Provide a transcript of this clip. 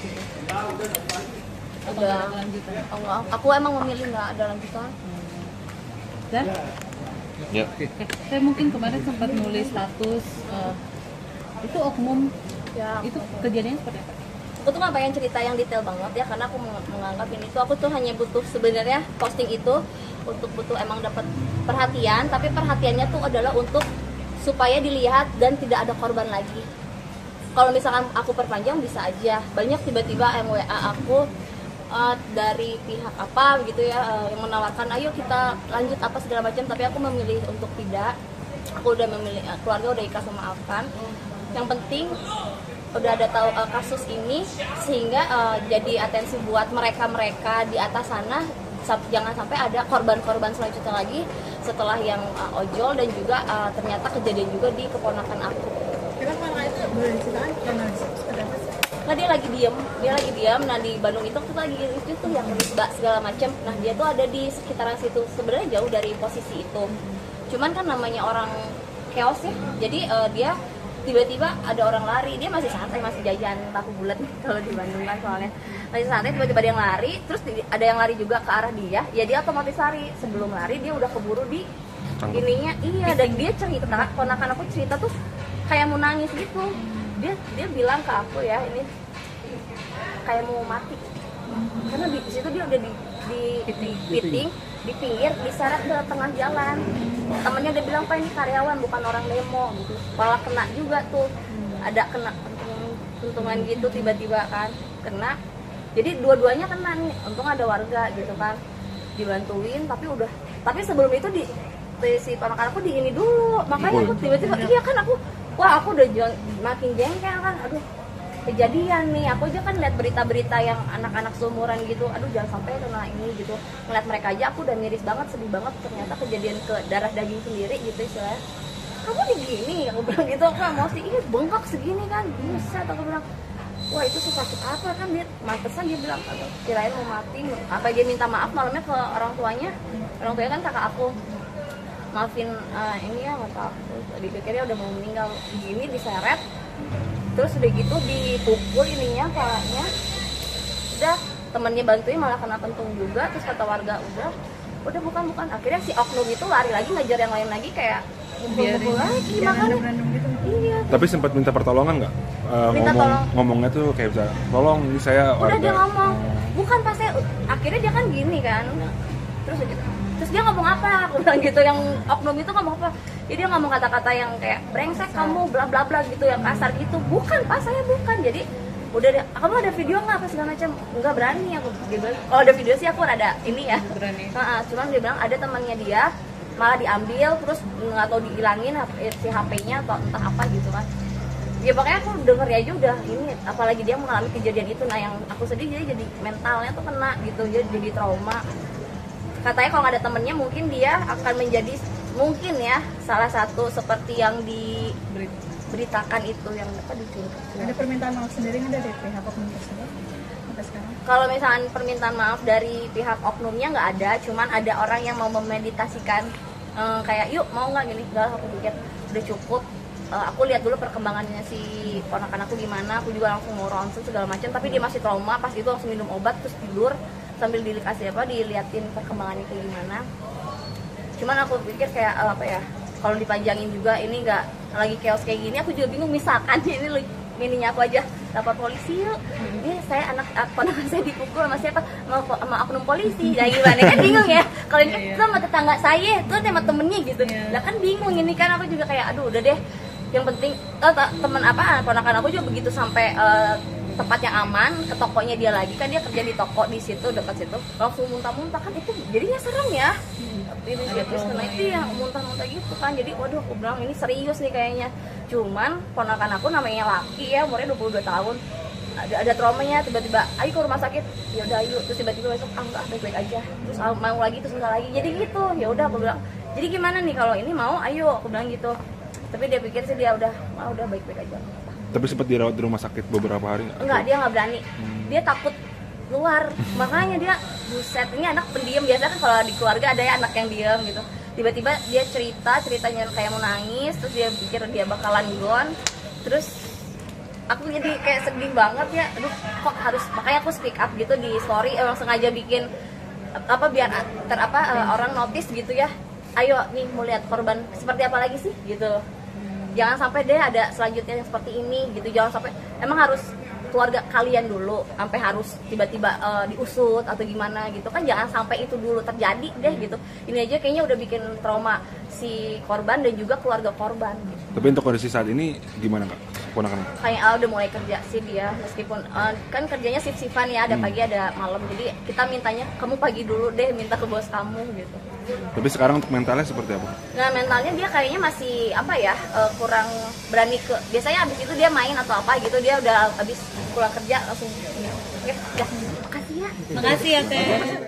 itu? Udah Allah, aku emang memilih nggak ada lanjutan. Dan Ya. saya mungkin kemarin sempat nulis status itu oknum, Ya, itu kejadiannya seperti apa? aku tuh nggak pengen cerita yang detail banget ya, karena aku menganggap ini tuh aku tuh hanya butuh sebenarnya posting itu untuk butuh emang dapat perhatian, tapi perhatiannya tuh adalah untuk supaya dilihat dan tidak ada korban lagi. Kalau misalkan aku perpanjang bisa aja banyak tiba-tiba yang WA aku dari pihak apa gitu ya, yang menawarkan ayo kita lanjut apa segala macam, tapi aku memilih untuk tidak. Aku udah memilih, keluarga udah ikhlas memaafkan. Yang penting udah ada tahu kasus ini sehingga jadi atensi buat mereka di atas sana, jangan sampai ada korban-korban selanjutnya lagi setelah yang ojol dan juga ternyata kejadian juga di keponakan aku. Kenapa itu boleh diceritakan kronologisnya seperti apa sih? Nah dia lagi diam. Nah di Bandung itu tuh lagi itu tuh yang risbak segala macam. Nah dia tuh ada di sekitaran situ, sebenarnya jauh dari posisi itu. Cuman kan namanya orang chaos ya, jadi dia tiba-tiba ada orang lari, dia masih santai, masih jajan tahu bulat kalau di Bandung kan soalnya masih santai, tiba-tiba ada yang lari, terus ada yang lari juga ke arah dia, ya dia otomatis lari. Sebelum lari dia udah keburu di ininya, iya. Dan dia cerita, ponakan aku cerita tuh kayak mau nangis gitu. Dia bilang ke aku ya, ini kayak mau mati karena di situ dia udah di piting, di pinggir, diseret ke tengah jalan. Temennya dia bilang, Pak ini karyawan bukan orang demo gitu, malah kena juga tuh, ada kena pentungan gitu tiba-tiba kan kena. Jadi dua-duanya kena nih, untung ada warga gitu kan dibantuin, tapi sebelum itu si ponakan aku di ini dulu, makanya aku tiba-tiba iya kan aku udah makin jengkel kan, aduh kejadian nih, aku aja kan lihat berita-berita yang anak-anak seumuran gitu, aduh jangan sampai kena ini gitu, ngeliat mereka aja aku udah miris banget, sedih banget, ternyata kejadian ke darah daging sendiri gitu istilahnya. Kamu digini, aku bilang gitu, aku emosi, iya bengkak segini kan, buset, aku bilang wah itu sakit apa kan, dia mantesan dia bilang, aduh kirain mau mati, apa dia minta maaf malamnya ke orang tuanya kan kakak aku, maafin ini ya mata aku, dipikirnya udah mau meninggal, gini diseret. Terus udah gitu dipukul ininya, palanya. Udah temennya bantuin malah kena pentung juga. Terus kata warga udah bukan. Akhirnya si oknum itu lari lagi ngejar yang lain lagi, kayak ngumpul lagi makanya. Gitu. Iya. Tapi sempat minta pertolongan nggak? Ngomongnya tuh kayak bisa, tolong ini saya Udah warga. dia ngomong, bukan pas saya, akhirnya dia kan gini kan. Terus dia ngomong apa? Aku bilang gitu, yang oknum itu ngomong apa? Jadi dia ngomong kata-kata yang kayak brengsek kamu, bla bla bla gitu, yang kasar gitu. Bukan pas saya bukan. Jadi udah deh, kamu ada video nggak apa segala macam? Nggak berani aku. Dia bilang, kalau ada video sih aku ada ini ya. Berani. Cuman dia bilang ada temannya dia malah diambil, terus nggak tahu dihilangin si HP-nya atau entah apa gitu kan. Ya pokoknya aku denger aja udah ini, apalagi dia mengalami kejadian itu. Nah yang aku sedih dia jadi mentalnya tuh kena gitu, jadi trauma. Katanya kalau nggak ada temennya mungkin dia akan menjadi mungkin ya salah satu seperti yang diberitakan itu, yang apa diculik. Ada permintaan maaf sendiri nggak dari pihak oknum tersebut sampai sekarang? Kalau misalnya permintaan maaf dari pihak oknumnya nggak ada, cuman ada orang yang mau memeditasikan kayak yuk mau nggak gini, enggak, aku pikir udah cukup. Aku lihat dulu perkembangannya si ponakan aku gimana, aku juga langsung mau ronsen segala macam, tapi dia masih trauma, pas itu langsung minum obat terus tidur sambil diliatin perkembangannya kayak gimana. Cuman aku pikir kayak apa ya, kalau dipanjangin juga ini nggak lagi chaos kayak gini, aku juga bingung. Misalkan ini mininya aku aja lapor polisi yuk, ini saya ponakan saya dipukul sama siapa, sama oknum polisi, ya gimana kan bingung ya. Kalau ini kan sama tetangga saya, itu sama temennya gitu, lah kan bingung ini kan. Aku juga kayak aduh udah deh, yang penting temen ponakan aku juga begitu sampai tempat yang aman, ke tokonya dia lagi kan, dia kerja di toko di situ dekat situ, langsung muntah-muntah kan, itu jadinya serem ya. Ini terus kena itu ya muntah-muntah gitu kan, jadi waduh aku bilang ini serius nih kayaknya. Cuman ponakan aku namanya laki ya, umurnya 22 tahun, ada traumanya, tiba-tiba ayo ke rumah sakit, ya udah ayo, terus tiba-tiba besok enggak, baik-baik aja, terus mau lagi terus enggak lagi, jadi gitu. Ya udah aku bilang, jadi gimana nih kalau ini mau, ayo, aku bilang gitu. Tapi dia pikir sih dia udah baik-baik aja. Tapi sempat dirawat di rumah sakit beberapa hari nggak? Enggak, dia nggak berani. Dia takut keluar. Makanya dia, buset, ini anak pendiam. Biasanya kan kalau di keluarga ada ya anak yang diam gitu. Tiba-tiba dia ceritanya kayak mau nangis, terus dia pikir dia bakalan gone. Terus aku jadi kayak sedih banget ya, aduh kok harus, makanya aku speak up gitu di story, emang sengaja bikin apa biar orang notice gitu ya, ayo nih mau lihat korban seperti apa lagi sih gitu, jangan sampai deh ada selanjutnya yang seperti ini gitu, jangan sampai emang harus keluarga kalian dulu sampai harus tiba-tiba diusut atau gimana gitu kan, jangan sampai itu dulu terjadi deh gitu. Ini aja kayaknya udah bikin trauma si korban dan juga keluarga korban gitu. Tapi untuk kondisi saat ini gimana Kak? Ponakan? Kayak udah mulai kerja sih dia, meskipun kan kerjanya shift-shiftan ya, ada pagi ada malam, jadi kita mintanya kamu pagi dulu deh, minta ke bos kamu gitu. Tapi sekarang untuk mentalnya seperti apa? Nah mentalnya dia kayaknya masih apa ya, kurang berani ke, biasanya abis itu dia main atau apa gitu, dia udah abis pulang kerja langsung ini. Oke, ya, makasih ya. Makasih ya Teh.